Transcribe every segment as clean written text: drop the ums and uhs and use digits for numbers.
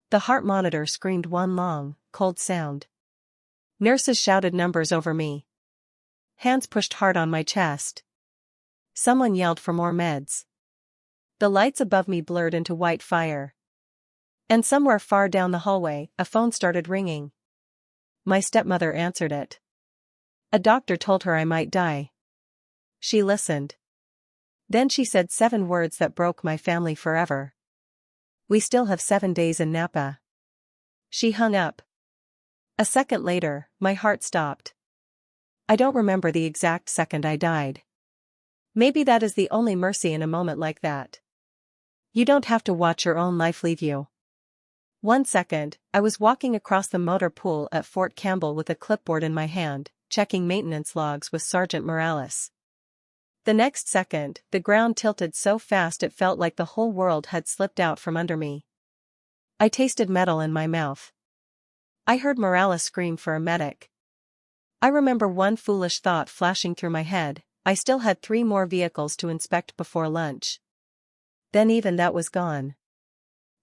The heart monitor screamed one long, cold sound. Nurses shouted numbers over me. Hands pushed hard on my chest. Someone yelled for more meds. The lights above me blurred into white fire. And somewhere far down the hallway, a phone started ringing. My stepmother answered it. A doctor told her I might die. She listened. Then she said 7 words that broke my family forever. We still have 7 days in Napa. She hung up. A second later, my heart stopped. I don't remember the exact second I died. Maybe that is the only mercy in a moment like that. You don't have to watch your own life leave you. 1 second, I was walking across the motor pool at Fort Campbell with a clipboard in my hand, checking maintenance logs with Sergeant Morales. The next second, the ground tilted so fast it felt like the whole world had slipped out from under me. I tasted metal in my mouth. I heard Morales scream for a medic. I remember one foolish thought flashing through my head: I still had 3 more vehicles to inspect before lunch. Then even that was gone.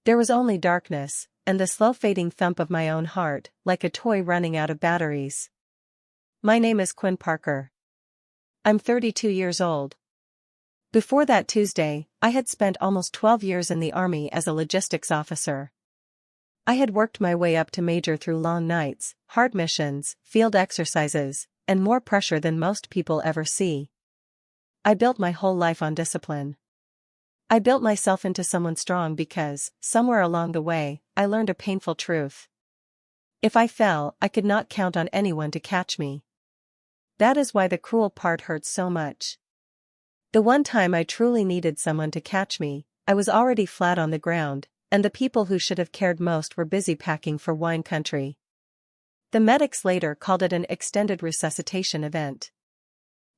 There was only darkness, and the slow fading thump of my own heart, like a toy running out of batteries. My name is Quinn Parker. I'm 32 years old. Before that Tuesday, I had spent almost 12 years in the Army as a logistics officer. I had worked my way up to major through long nights, hard missions, field exercises, and more pressure than most people ever see. I built my whole life on discipline. I built myself into someone strong because, somewhere along the way, I learned a painful truth. If I fell, I could not count on anyone to catch me. That is why the cruel part hurts so much. The one time I truly needed someone to catch me, I was already flat on the ground, and the people who should have cared most were busy packing for wine country. The medics later called it an extended resuscitation event.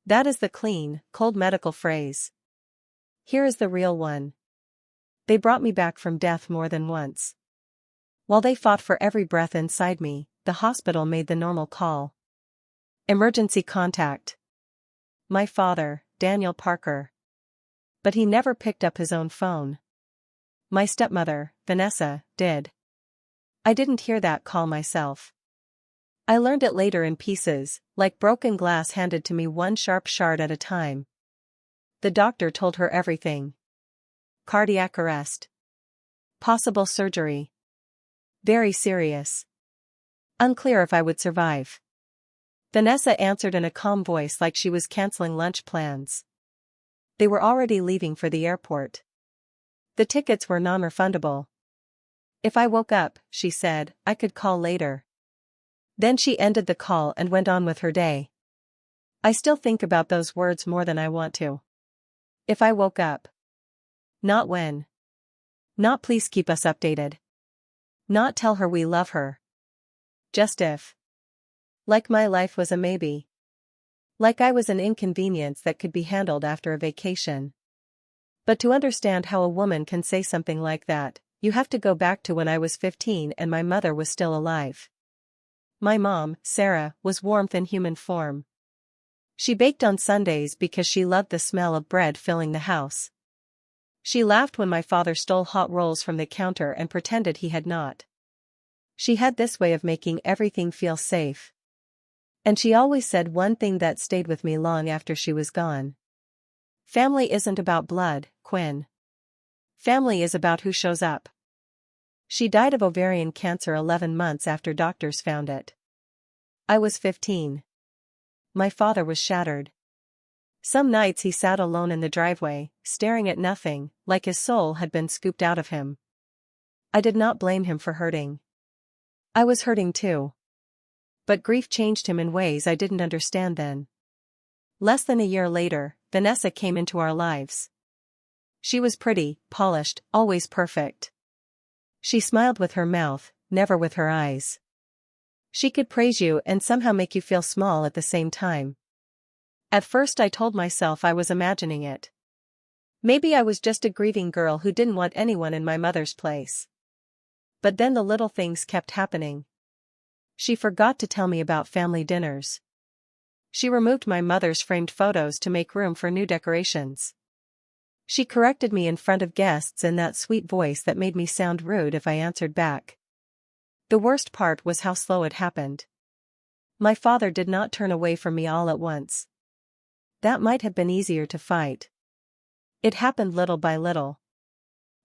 That is the clean, cold medical phrase. Here is the real one. They brought me back from death more than once. While they fought for every breath inside me, the hospital made the normal call. Emergency contact. My father, Daniel Parker. But he never picked up his own phone. My stepmother, Vanessa, did. I didn't hear that call myself. I learned it later in pieces, like broken glass handed to me one sharp shard at a time. The doctor told her everything. Cardiac arrest. Possible surgery. Very serious. Unclear if I would survive. Vanessa answered in a calm voice like she was canceling lunch plans. They were already leaving for the airport. The tickets were non-refundable. If I woke up, she said, I could call later. Then she ended the call and went on with her day. I still think about those words more than I want to. If I woke up. Not when. Not please keep us updated. Not tell her we love her. Just if. Like my life was a maybe. Like I was an inconvenience that could be handled after a vacation. But to understand how a woman can say something like that, you have to go back to when I was 15 and my mother was still alive. My mom, Sarah, was warmth in human form. She baked on Sundays because she loved the smell of bread filling the house. She laughed when my father stole hot rolls from the counter and pretended he had not. She had this way of making everything feel safe. And she always said one thing that stayed with me long after she was gone. Family isn't about blood, Quinn. Family is about who shows up. She died of ovarian cancer 11 months after doctors found it. I was 15. My father was shattered. Some nights he sat alone in the driveway, staring at nothing, like his soul had been scooped out of him. I did not blame him for hurting. I was hurting too. But grief changed him in ways I didn't understand then. Less than a year later, Vanessa came into our lives. She was pretty, polished, always perfect. She smiled with her mouth, never with her eyes. She could praise you and somehow make you feel small at the same time. At first I told myself I was imagining it. Maybe I was just a grieving girl who didn't want anyone in my mother's place. But then the little things kept happening. She forgot to tell me about family dinners. She removed my mother's framed photos to make room for new decorations. She corrected me in front of guests in that sweet voice that made me sound rude if I answered back. The worst part was how slow it happened. My father did not turn away from me all at once. That might have been easier to fight. It happened little by little.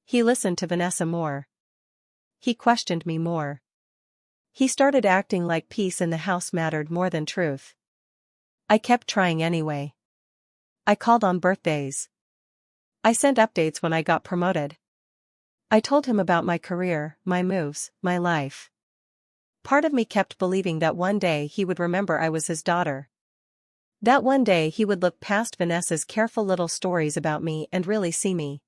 He listened to Vanessa more. He questioned me more. He started acting like peace in the house mattered more than truth. I kept trying anyway. I called on birthdays. I sent updates when I got promoted. I told him about my career, my moves, my life. Part of me kept believing that one day he would remember I was his daughter. That one day he would look past Vanessa's careful little stories about me and really see me.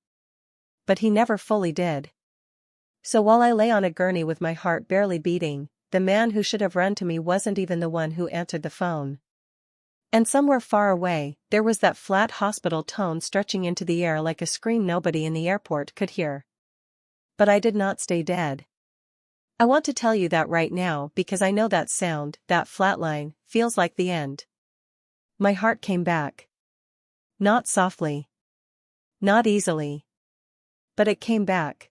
But he never fully did. So while I lay on a gurney with my heart barely beating, the man who should have run to me wasn't even the one who answered the phone. And somewhere far away, there was that flat hospital tone stretching into the air like a scream nobody in the airport could hear. But I did not stay dead. I want to tell you that right now because I know that sound, that flat line, feels like the end. My heart came back. Not softly. Not easily. But it came back.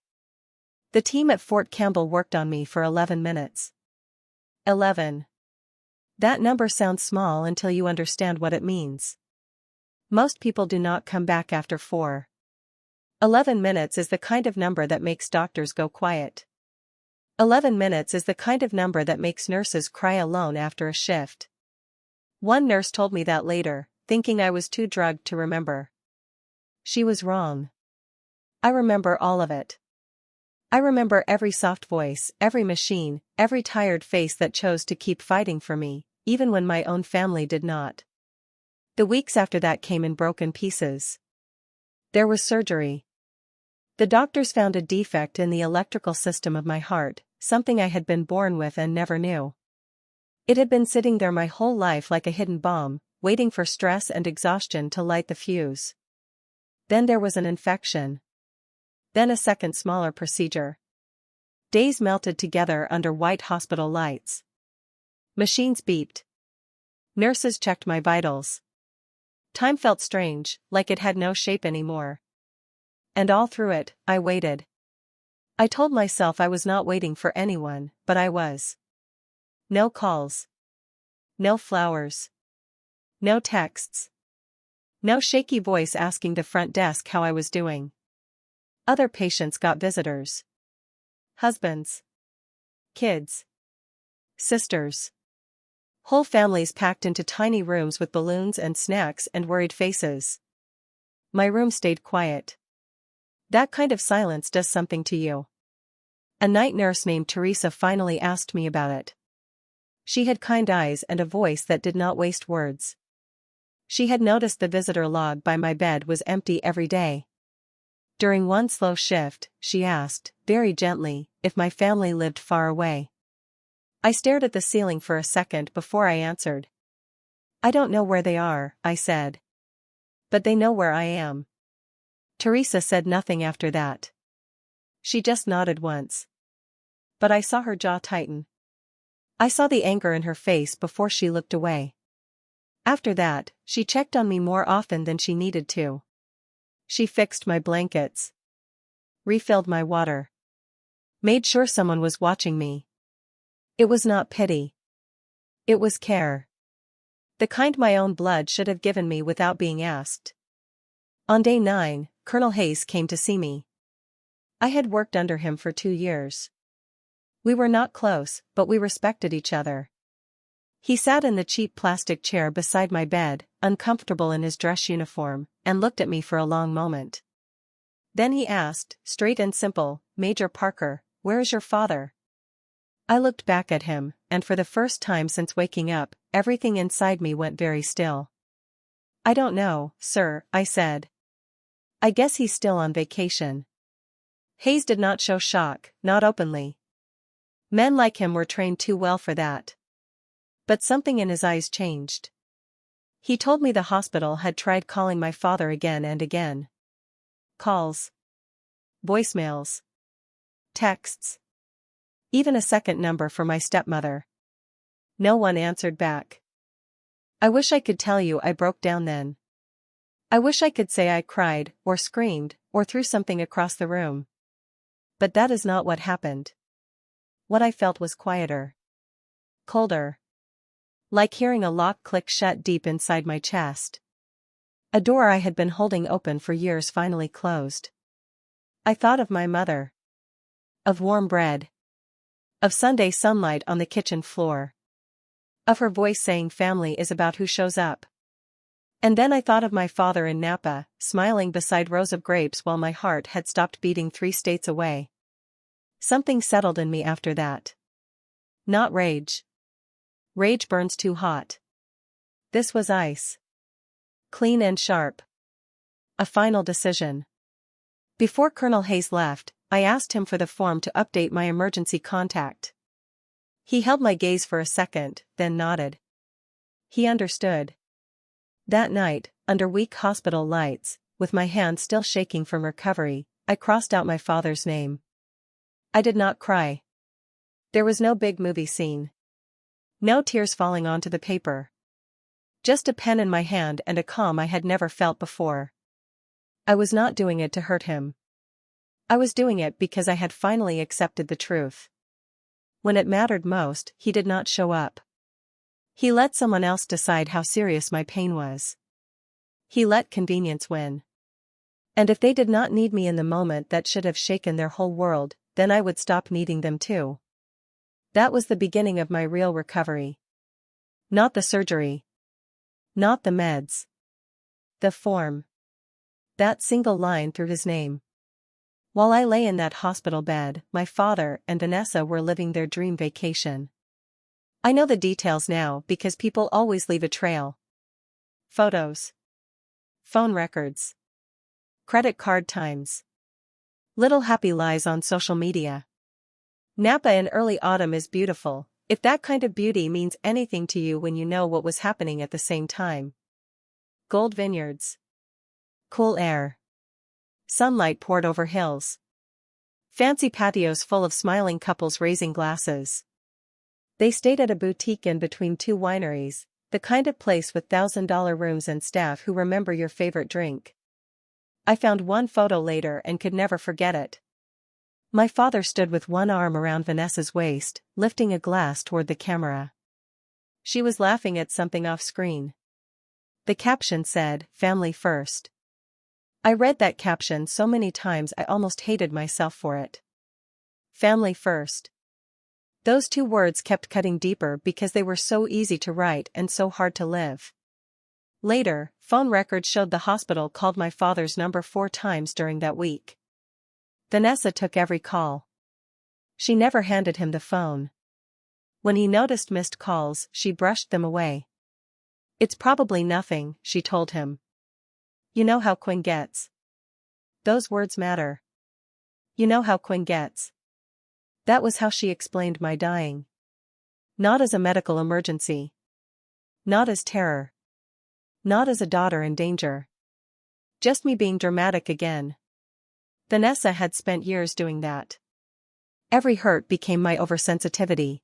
The team at Fort Campbell worked on me for 11 minutes. 11. That number sounds small until you understand what it means. Most people do not come back after 4. 11 minutes is the kind of number that makes doctors go quiet. 11 minutes is the kind of number that makes nurses cry alone after a shift. One nurse told me that later, thinking I was too drugged to remember. She was wrong. I remember all of it. I remember every soft voice, every machine, every tired face that chose to keep fighting for me, even when my own family did not. The weeks after that came in broken pieces. There was surgery. The doctors found a defect in the electrical system of my heart, something I had been born with and never knew. It had been sitting there my whole life like a hidden bomb, waiting for stress and exhaustion to light the fuse. Then there was an infection. Then a second smaller procedure. Days melted together under white hospital lights. Machines beeped. Nurses checked my vitals. Time felt strange, like it had no shape anymore. And all through it, I waited. I told myself I was not waiting for anyone, but I was. No calls. No flowers. No texts. No shaky voice asking the front desk how I was doing. Other patients got visitors. Husbands. Kids. Sisters. Whole families packed into tiny rooms with balloons and snacks and worried faces. My room stayed quiet. That kind of silence does something to you. A night nurse named Teresa finally asked me about it. She had kind eyes and a voice that did not waste words. She had noticed the visitor log by my bed was empty every day. During one slow shift, she asked, very gently, if my family lived far away. I stared at the ceiling for a second before I answered. I don't know where they are, I said. But they know where I am. Teresa said nothing after that. She just nodded once. But I saw her jaw tighten. I saw the anger in her face before she looked away. After that, she checked on me more often than she needed to. She fixed my blankets. Refilled my water. Made sure someone was watching me. It was not pity. It was care. The kind my own blood should have given me without being asked. On day 9, Colonel Hayes came to see me. I had worked under him for 2 years. We were not close, but we respected each other. He sat in the cheap plastic chair beside my bed, uncomfortable in his dress uniform, and looked at me for a long moment. Then he asked, straight and simple, Major Parker, where is your father? I looked back at him, and for the first time since waking up, everything inside me went very still. I don't know, sir, I said. I guess he's still on vacation. Hayes did not show shock, not openly. Men like him were trained too well for that. But something in his eyes changed. He told me the hospital had tried calling my father again and again. Calls. Voicemails. Texts. Even a second number for my stepmother. No one answered back. I wish I could tell you I broke down then. I wish I could say I cried, or screamed, or threw something across the room. But that is not what happened. What I felt was quieter. Colder. Like hearing a lock click shut deep inside my chest. A door I had been holding open for years finally closed. I thought of my mother. Of warm bread. Of Sunday sunlight on the kitchen floor. Of her voice saying family is about who shows up. And then I thought of my father in Napa, smiling beside rows of grapes while my heart had stopped beating 3 states away. Something settled in me after that. Not rage. Rage burns too hot. This was ice. Clean and sharp. A final decision. Before Colonel Hayes left, I asked him for the form to update my emergency contact. He held my gaze for a second, then nodded. He understood. That night, under weak hospital lights, with my hand still shaking from recovery, I crossed out my father's name. I did not cry. There was no big movie scene. No tears falling onto the paper. Just a pen in my hand and a calm I had never felt before. I was not doing it to hurt him. I was doing it because I had finally accepted the truth. When it mattered most, he did not show up. He let someone else decide how serious my pain was. He let convenience win. And if they did not need me in the moment that should have shaken their whole world, then I would stop needing them too. That was the beginning of my real recovery. Not the surgery. Not the meds. The form. That single line through his name. While I lay in that hospital bed, my father and Vanessa were living their dream vacation. I know the details now because people always leave a trail. Photos. Phone records. Credit card times. Little happy lies on social media. Napa in early autumn is beautiful, if that kind of beauty means anything to you when you know what was happening at the same time. Gold vineyards. Cool air. Sunlight poured over hills. Fancy patios full of smiling couples raising glasses. They stayed at a boutique in between 2 wineries, the kind of place with $1,000 rooms and staff who remember your favorite drink. I found one photo later and could never forget it. My father stood with one arm around Vanessa's waist, lifting a glass toward the camera. She was laughing at something off screen. The caption said, "Family first." I read that caption so many times I almost hated myself for it. Family first. Those 2 words kept cutting deeper because they were so easy to write and so hard to live. Later, phone records showed the hospital called my father's number 4 times during that week. Vanessa took every call. She never handed him the phone. When he noticed missed calls, she brushed them away. "It's probably nothing," she told him. "You know how Quinn gets." Those words matter. You know how Quinn gets. That was how she explained my dying. Not as a medical emergency. Not as terror. Not as a daughter in danger. Just me being dramatic again. Vanessa had spent years doing that. Every hurt became my oversensitivity.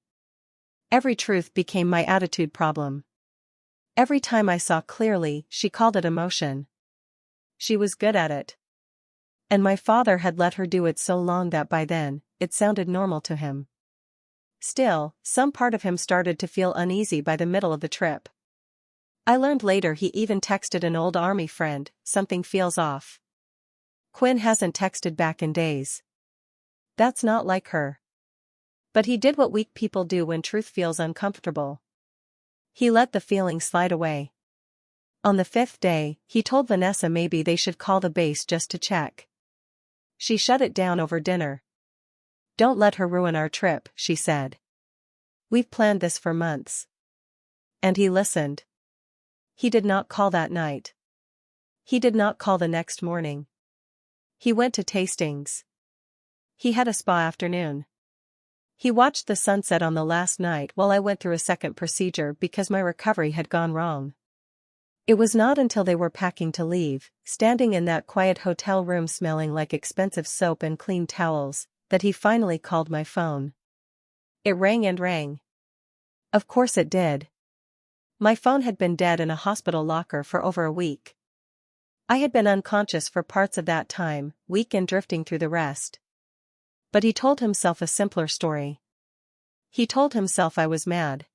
Every truth became my attitude problem. Every time I saw clearly, she called it emotion. She was good at it. And my father had let her do it so long that by then, it sounded normal to him. Still, some part of him started to feel uneasy by the middle of the trip. I learned later he even texted an old army friend, "Something feels off." Quinn hasn't texted back in days. That's not like her. But he did what weak people do when truth feels uncomfortable. He let the feeling slide away. On the 5th day, he told Vanessa maybe they should call the base just to check. She shut it down over dinner. "Don't let her ruin our trip," she said. "We've planned this for months." And he listened. He did not call that night. He did not call the next morning. He went to tastings. He had a spa afternoon. He watched the sunset on the last night while I went through a second procedure because my recovery had gone wrong. It was not until they were packing to leave, standing in that quiet hotel room smelling like expensive soap and clean towels, that he finally called my phone. It rang and rang. Of course it did. My phone had been dead in a hospital locker for over a week. I had been unconscious for parts of that time, weak and drifting through the rest. But he told himself a simpler story. He told himself I was mad.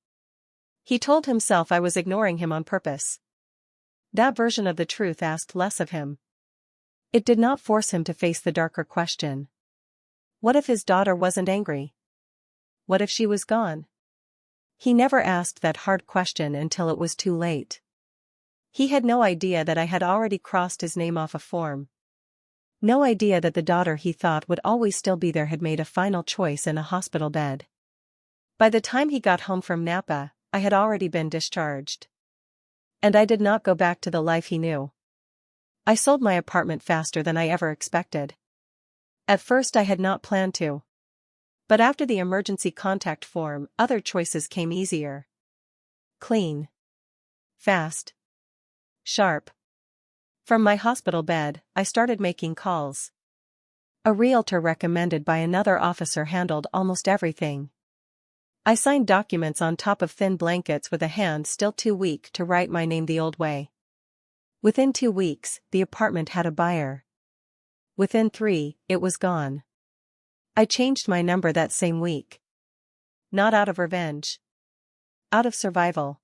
He told himself I was ignoring him on purpose. That version of the truth asked less of him. It did not force him to face the darker question. What if his daughter wasn't angry? What if she was gone? He never asked that hard question until it was too late. He had no idea that I had already crossed his name off a form. No idea that the daughter he thought would always still be there had made a final choice in a hospital bed. By the time he got home from Napa, I had already been discharged. And I did not go back to the life he knew. I sold my apartment faster than I ever expected. At first I had not planned to. But after the emergency contact form, other choices came easier. Clean. Fast. Sharp. From my hospital bed, I started making calls. A realtor recommended by another officer handled almost everything. I signed documents on top of thin blankets with a hand still too weak to write my name the old way. Within 2 weeks, the apartment had a buyer. Within 3, it was gone. I changed my number that same week. Not out of revenge. Out of survival.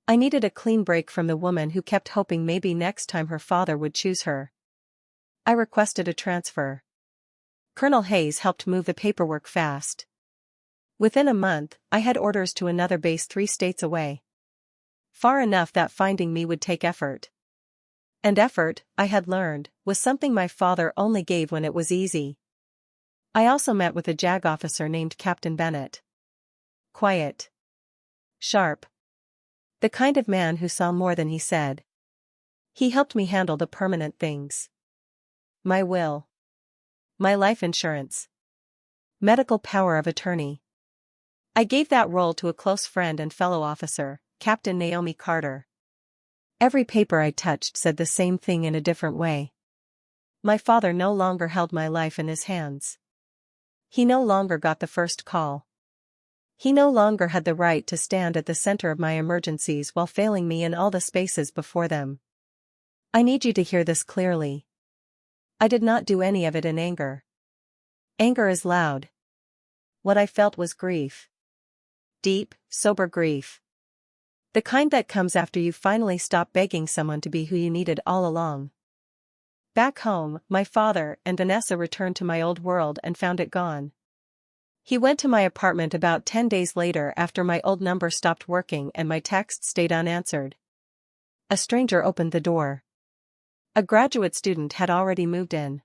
I needed a clean break from the woman who kept hoping maybe next time her father would choose her. I requested a transfer. Colonel Hayes helped move the paperwork fast. Within a month, I had orders to another base 3 states away. Far enough that finding me would take effort. And effort, I had learned, was something my father only gave when it was easy. I also met with a JAG officer named Captain Bennett. Quiet. Sharp. The kind of man who saw more than he said. He helped me handle the permanent things. My will. My life insurance. Medical power of attorney. I gave that role to a close friend and fellow officer, Captain Naomi Carter. Every paper I touched said the same thing in a different way. My father no longer held my life in his hands. He no longer got the first call. He no longer had the right to stand at the center of my emergencies while failing me in all the spaces before them. I need you to hear this clearly. I did not do any of it in anger. Anger is loud. What I felt was grief. Deep, sober grief. The kind that comes after you finally stop begging someone to be who you needed all along. Back home, my father and Vanessa returned to my old world and found it gone. He went to my apartment about 10 days later after my old number stopped working and my text stayed unanswered. A stranger opened the door. A graduate student had already moved in.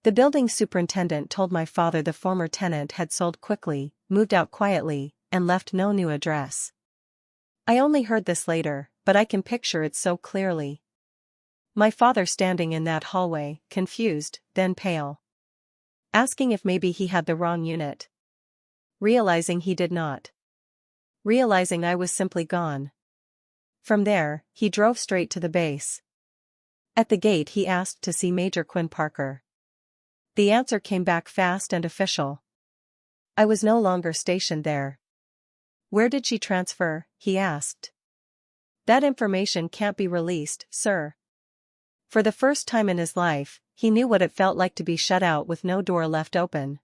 The building superintendent told my father the former tenant had sold quickly, moved out quietly, and left no new address. I only heard this later, but I can picture it so clearly. My father standing in that hallway, confused, then pale. Asking if maybe he had the wrong unit. Realizing he did not. Realizing I was simply gone. From there, he drove straight to the base. At the gate he asked to see Major Quinn Parker. The answer came back fast and official. I was no longer stationed there. Where did she transfer? He asked. That information can't be released, sir. For the first time in his life, he knew what it felt like to be shut out with no door left open.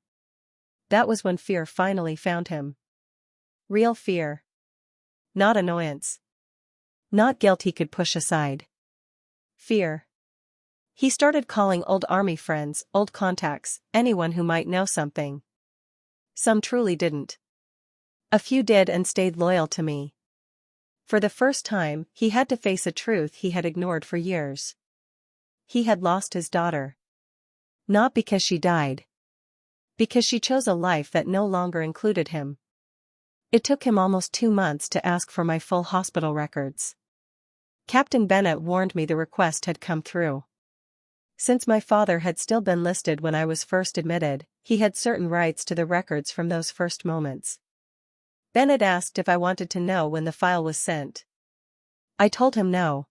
That was when fear finally found him. Real fear. Not annoyance. Not guilt he could push aside. Fear. He started calling old army friends, old contacts, anyone who might know something. Some truly didn't. A few did and stayed loyal to me. For the first time, he had to face a truth he had ignored for years. He had lost his daughter. Not because she died. Because she chose a life that no longer included him. It took him almost 2 months to ask for my full hospital records. Captain Bennett warned me the request had come through. Since my father had still been listed when I was first admitted, he had certain rights to the records from those first moments. Bennett asked if I wanted to know when the file was sent. I told him no.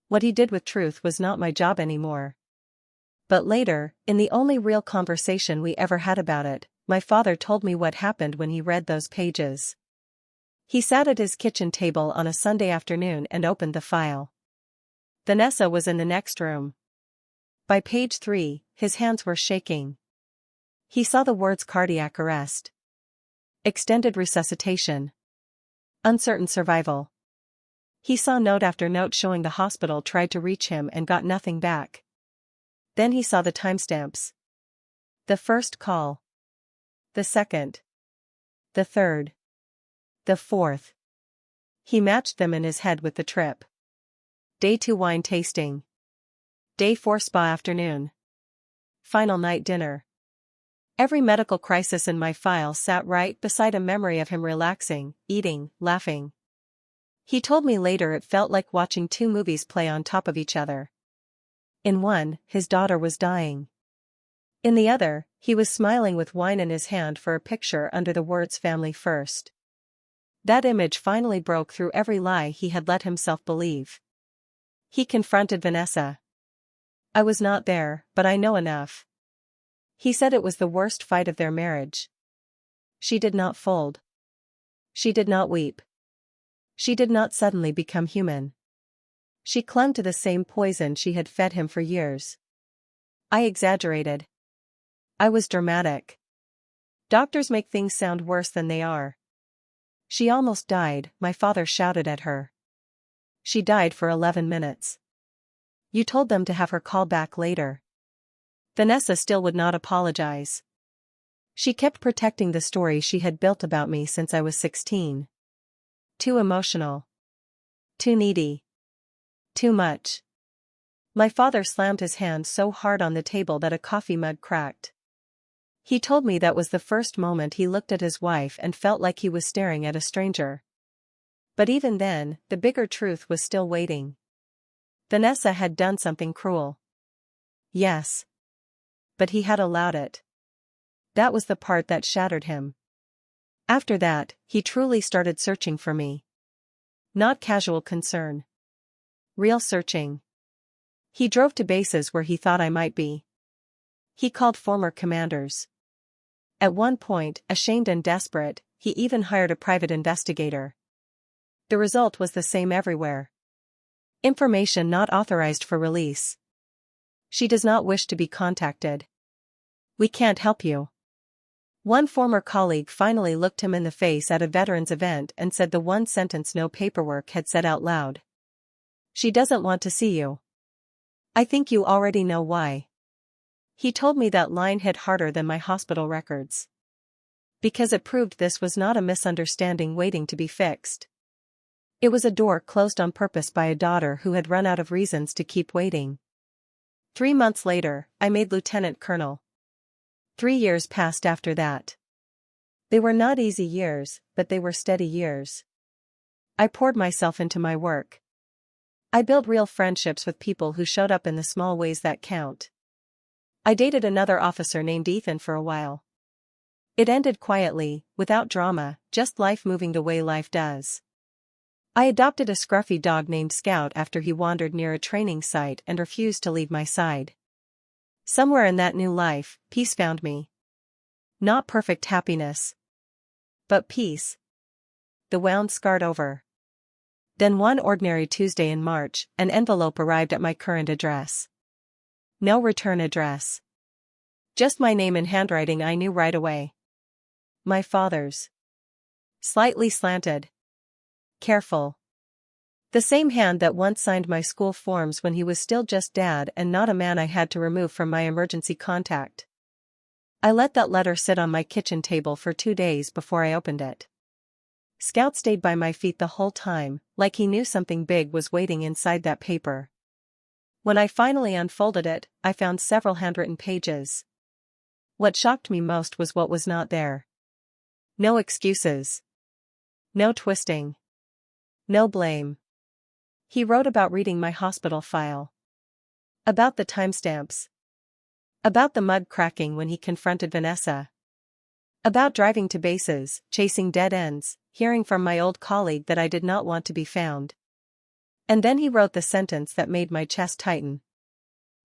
What he did with truth was not my job anymore. But later, in the only real conversation we ever had about it, my father told me what happened when he read those pages. He sat at his kitchen table on a Sunday afternoon and opened the file. Vanessa was in the next room. By page 3, his hands were shaking. He saw the words cardiac arrest, extended resuscitation, uncertain survival. He saw note after note showing the hospital tried to reach him and got nothing back. Then he saw the timestamps. The first call. The second. The third. The fourth. He matched them in his head with the trip. Day 2 wine tasting. Day 4 spa afternoon. Final night dinner. Every medical crisis in my file sat right beside a memory of him relaxing, eating, laughing. He told me later it felt like watching 2 movies play on top of each other. In one, his daughter was dying. In the other, he was smiling with wine in his hand for a picture under the words family first. That image finally broke through every lie he had let himself believe. He confronted Vanessa. I was not there, but I know enough. He said it was the worst fight of their marriage. She did not fold. She did not weep. She did not suddenly become human. She clung to the same poison she had fed him for years. I exaggerated. I was dramatic. Doctors make things sound worse than they are. She almost died, my father shouted at her. She died for 11 minutes. You told them to have her call back later. Vanessa still would not apologize. She kept protecting the story she had built about me since I was 16. Too emotional. Too needy. Too much. My father slammed his hand so hard on the table that a coffee mug cracked. He told me that was the first moment he looked at his wife and felt like he was staring at a stranger. But even then, the bigger truth was still waiting. Vanessa had done something cruel. Yes. But he had allowed it. That was the part that shattered him. After that, he truly started searching for me. Not casual concern. Real searching. He drove to bases where he thought I might be. He called former commanders. At one point, ashamed and desperate, he even hired a private investigator. The result was the same everywhere. Information not authorized for release. She does not wish to be contacted. We can't help you. One former colleague finally looked him in the face at a veterans event and said the one sentence no paperwork had said out loud. She doesn't want to see you. I think you already know why. He told me that line hit harder than my hospital records. Because it proved this was not a misunderstanding waiting to be fixed. It was a door closed on purpose by a daughter who had run out of reasons to keep waiting. 3 months later, I made lieutenant colonel. 3 years passed after that. They were not easy years, but they were steady years. I poured myself into my work. I built real friendships with people who showed up in the small ways that count. I dated another officer named Ethan for a while. It ended quietly, without drama, just life moving the way life does. I adopted a scruffy dog named Scout after he wandered near a training site and refused to leave my side. Somewhere in that new life, peace found me. Not perfect happiness. But peace. The wound scarred over. Then one ordinary Tuesday in March, an envelope arrived at my current address. No return address. Just my name in handwriting I knew right away. My father's. Slightly slanted. Careful. The same hand that once signed my school forms when he was still just dad and not a man I had to remove from my emergency contact. I let that letter sit on my kitchen table for 2 days before I opened it. Scout stayed by my feet the whole time, like he knew something big was waiting inside that paper. When I finally unfolded it, I found several handwritten pages. What shocked me most was what was not there. No excuses. No twisting. No blame. He wrote about reading my hospital file. About the timestamps. About the mud cracking when he confronted Vanessa. About driving to bases, chasing dead ends, hearing from my old colleague that I did not want to be found. And then he wrote the sentence that made my chest tighten.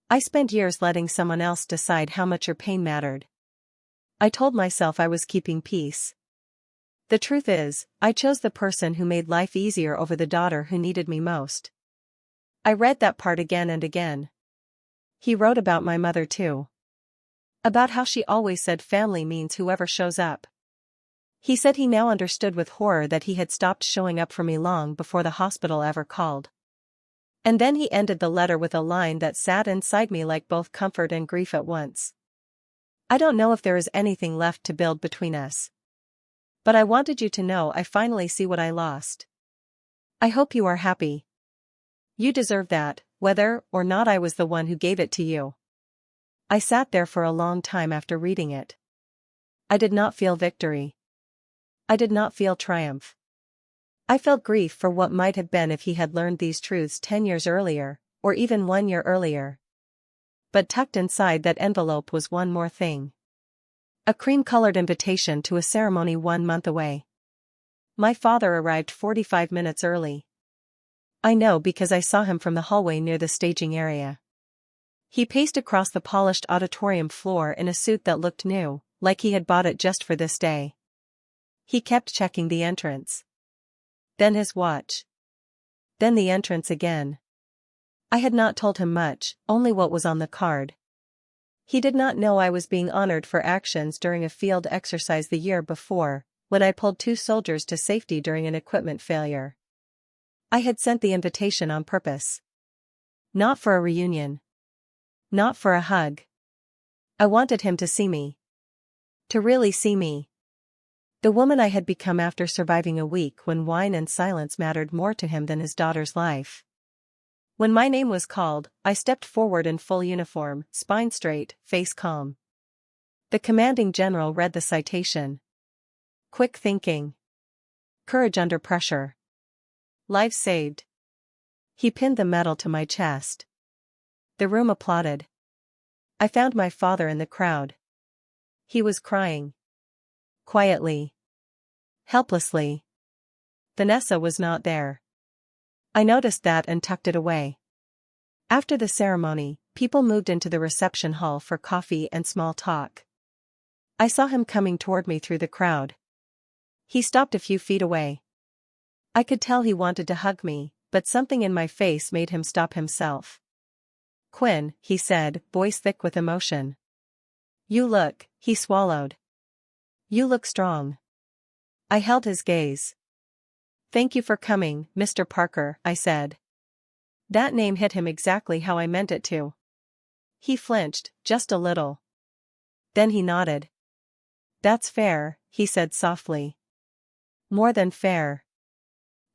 I spent years letting someone else decide how much your pain mattered. I told myself I was keeping peace. The truth is, I chose the person who made life easier over the daughter who needed me most. I read that part again and again. He wrote about my mother too. About how she always said family means whoever shows up. He said he now understood with horror that he had stopped showing up for me long before the hospital ever called. And then he ended the letter with a line that sat inside me like both comfort and grief at once. I don't know if there is anything left to build between us. But I wanted you to know I finally see what I lost. I hope you are happy. You deserve that, whether or not I was the one who gave it to you. I sat there for a long time after reading it. I did not feel victory. I did not feel triumph. I felt grief for what might have been if he had learned these truths 10 years earlier, or even 1 year earlier. But tucked inside that envelope was one more thing. A cream-colored invitation to a ceremony 1 month away. My father arrived 45 minutes early. I know because I saw him from the hallway near the staging area. He paced across the polished auditorium floor in a suit that looked new, like he had bought it just for this day. He kept checking the entrance. Then his watch. Then the entrance again. I had not told him much, only what was on the card. He did not know I was being honored for actions during a field exercise the year before, when I pulled 2 soldiers to safety during an equipment failure. I had sent the invitation on purpose. Not for a reunion. Not for a hug. I wanted him to see me. To really see me. The woman I had become after surviving a week when wine and silence mattered more to him than his daughter's life. When my name was called, I stepped forward in full uniform, spine straight, face calm. The commanding general read the citation. Quick thinking. Courage under pressure. Lives saved. He pinned the medal to my chest. The room applauded. I found my father in the crowd. He was crying. Quietly. Helplessly. Vanessa was not there. I noticed that and tucked it away. After the ceremony, people moved into the reception hall for coffee and small talk. I saw him coming toward me through the crowd. He stopped a few feet away. I could tell he wanted to hug me, but something in my face made him stop himself. Quinn, he said, voice thick with emotion. You look, he swallowed. You look strong. I held his gaze. Thank you for coming, Mr. Parker, I said. That name hit him exactly how I meant it to. He flinched, just a little. Then he nodded. That's fair, he said softly. More than fair.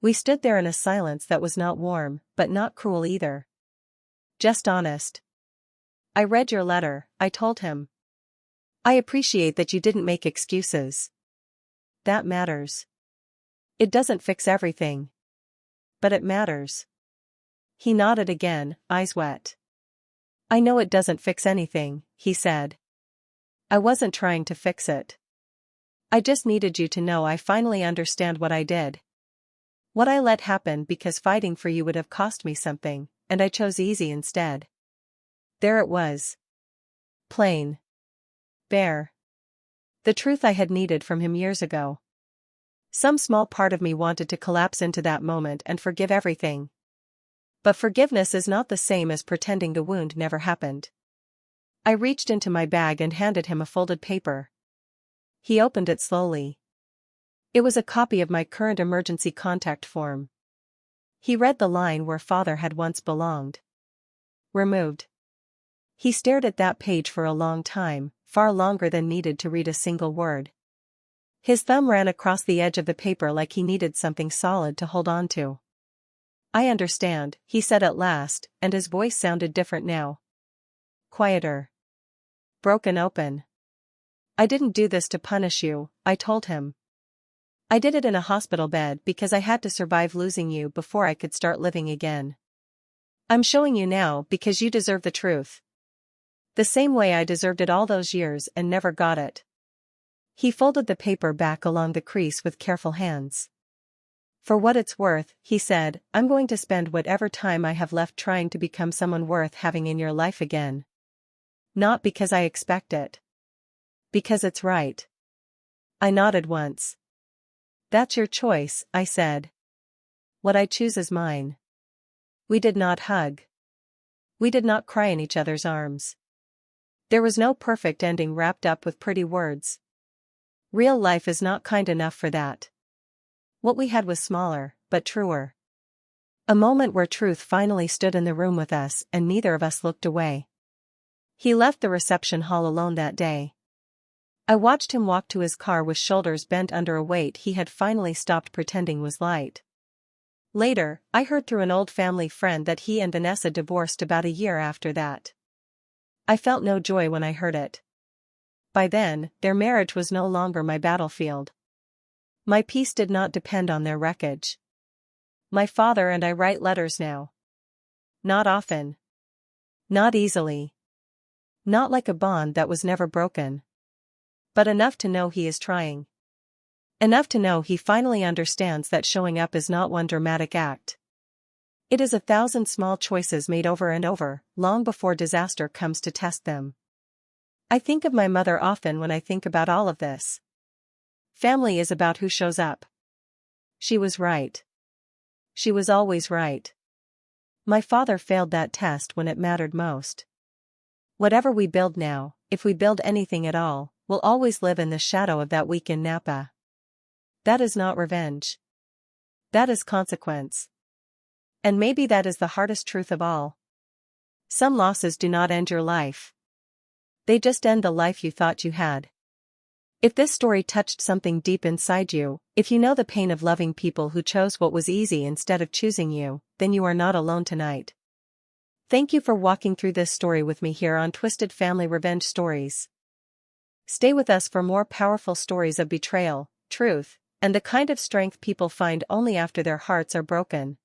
We stood there in a silence that was not warm, but not cruel either. Just honest. I read your letter, I told him. I appreciate that you didn't make excuses. That matters. It doesn't fix everything. But it matters. He nodded again, eyes wet. I know it doesn't fix anything, he said. I wasn't trying to fix it. I just needed you to know I finally understand what I did. What I let happen because fighting for you would have cost me something, and I chose easy instead. There it was. Plain. Bare. The truth I had needed from him years ago. Some small part of me wanted to collapse into that moment and forgive everything. But forgiveness is not the same as pretending the wound never happened. I reached into my bag and handed him a folded paper. He opened it slowly. It was a copy of my current emergency contact form. He read the line where father had once belonged. Removed. He stared at that page for a long time, far longer than needed to read a single word. His thumb ran across the edge of the paper like he needed something solid to hold on to. I understand, he said at last, and his voice sounded different now. Quieter. Broken open. I didn't do this to punish you, I told him. I did it in a hospital bed because I had to survive losing you before I could start living again. I'm showing you now because you deserve the truth. The same way I deserved it all those years and never got it. He folded the paper back along the crease with careful hands. For what it's worth, he said, I'm going to spend whatever time I have left trying to become someone worth having in your life again. Not because I expect it. Because it's right. I nodded once. That's your choice, I said. What I choose is mine. We did not hug. We did not cry in each other's arms. There was no perfect ending wrapped up with pretty words. Real life is not kind enough for that. What we had was smaller, but truer. A moment where truth finally stood in the room with us and neither of us looked away. He left the reception hall alone that day. I watched him walk to his car with shoulders bent under a weight he had finally stopped pretending was light. Later, I heard through an old family friend that he and Vanessa divorced about a year after that. I felt no joy when I heard it. By then, their marriage was no longer my battlefield. My peace did not depend on their wreckage. My father and I write letters now. Not often. Not easily. Not like a bond that was never broken. But enough to know he is trying. Enough to know he finally understands that showing up is not one dramatic act. It is 1,000 small choices made over and over, long before disaster comes to test them. I think of my mother often when I think about all of this. Family is about who shows up. She was right. She was always right. My father failed that test when it mattered most. Whatever we build now, if we build anything at all, will always live in the shadow of that week in Napa. That is not revenge. That is consequence. And maybe that is the hardest truth of all. Some losses do not end your life. They just end the life you thought you had. If this story touched something deep inside you, if you know the pain of loving people who chose what was easy instead of choosing you, then you are not alone tonight. Thank you for walking through this story with me here on Twisted Family Revenge Stories. Stay with us for more powerful stories of betrayal, truth, and the kind of strength people find only after their hearts are broken.